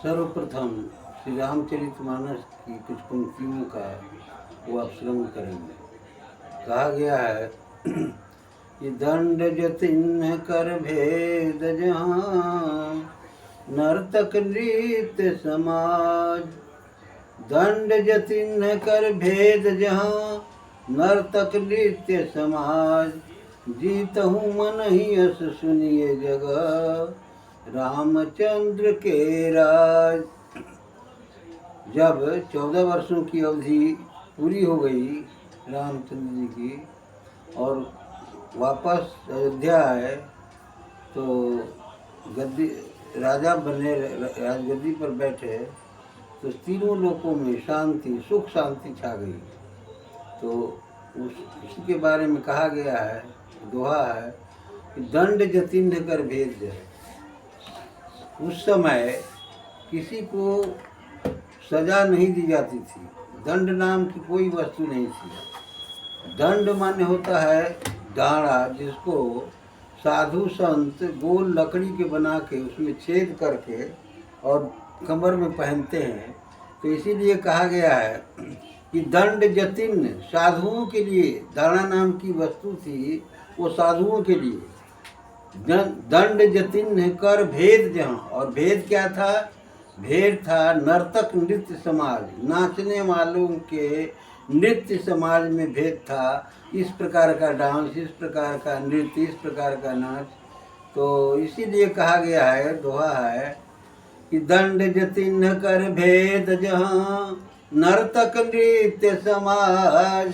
सर्वप्रथम श्री रामचरितमानस की कुछ पंक्तियों का वो आप श्रवण करेंगे। कहा गया है कि दंड जतिन कर भेद जहाँ नर्तक नृत्य समाज। दंड जतिन कर भेद जहाँ नर्तक नृत्य समाज। जीतहु मन ही यस सुनिए जगह रामचंद्र के राज। जब 14 वर्षों की अवधि पूरी हो गई रामचंद्र जी की और वापस अयोध्या आए तो गद्दी राजा बने, राजगद्दी पर बैठे तो तीनों लोकों में शांति, सुख शांति छा गई। तो उसी के बारे में कहा गया है, दोहा है कि दंड जतिन कर भेद है। उस समय किसी को सजा नहीं दी जाती थी, दंड नाम की कोई वस्तु नहीं थी। दंड माने होता है डाँड़ा, जिसको साधु संत गोल लकड़ी के बना के उसमें छेद करके और कमर में पहनते हैं। तो इसीलिए कहा गया है कि दंड जतिन साधुओं के लिए, दाना नाम की वस्तु थी वो साधुओं के लिए। दंड जतिन कर भेद जहाँ, और भेद क्या था? भेद था नर्तक नृत्य समाज, नाचने वालों के नृत्य समाज में भेद था। इस प्रकार का डांस, इस प्रकार का नृत्य, इस प्रकार का नाच। तो इसीलिए कहा गया है, दोहा है कि दंड जतिन कर भेद जहाँ नर्तक नृत्य समाज।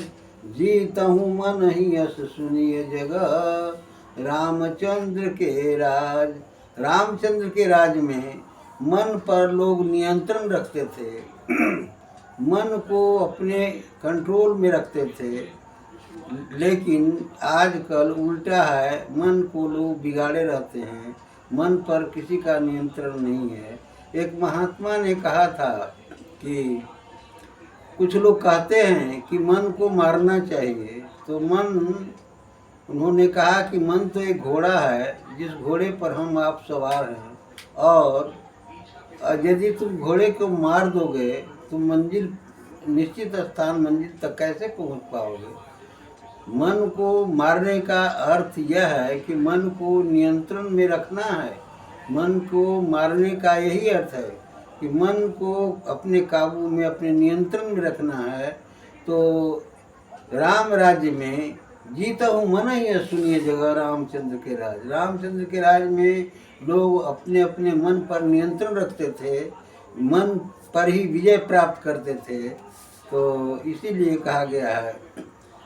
जीतहु मन ही यस सुनिए जगह रामचंद्र के राज। रामचंद्र के राज में मन पर लोग नियंत्रण रखते थे, मन को अपने कंट्रोल में रखते थे। लेकिन आजकल उल्टा है, मन को लोग बिगाड़े रहते हैं, मन पर किसी का नियंत्रण नहीं है। एक महात्मा ने कहा था कि कुछ लोग कहते हैं कि मन को मारना चाहिए, तो उन्होंने कहा कि मन तो एक घोड़ा है जिस घोड़े पर हम आप सवार हैं, और यदि तुम घोड़े को मार दोगे तो मंजिल, निश्चित स्थान मंजिल तक कैसे पहुंच पाओगे। मन को मारने का अर्थ यह है कि मन को नियंत्रण में रखना है। मन को मारने का यही अर्थ है कि मन को अपने काबू में, अपने नियंत्रण में रखना है। तो राम राज्य में जीता हूँ मन ही सुनिए जगह रामचंद्र के राज। रामचंद्र के राज में लोग अपने अपने मन पर नियंत्रण रखते थे, मन पर ही विजय प्राप्त करते थे। तो इसीलिए कहा गया है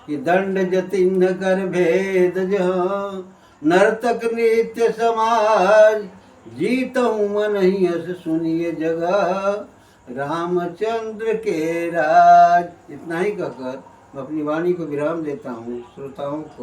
कि दंड जतिन कर भेद जहाँ नर्तक नृत्य समाज। जीतहु मन ही यस सुनिए जगह रामचंद्र के राज। इतना ही कहकर मैं अपनी वाणी को विराम देता हूँ। श्रोताओं को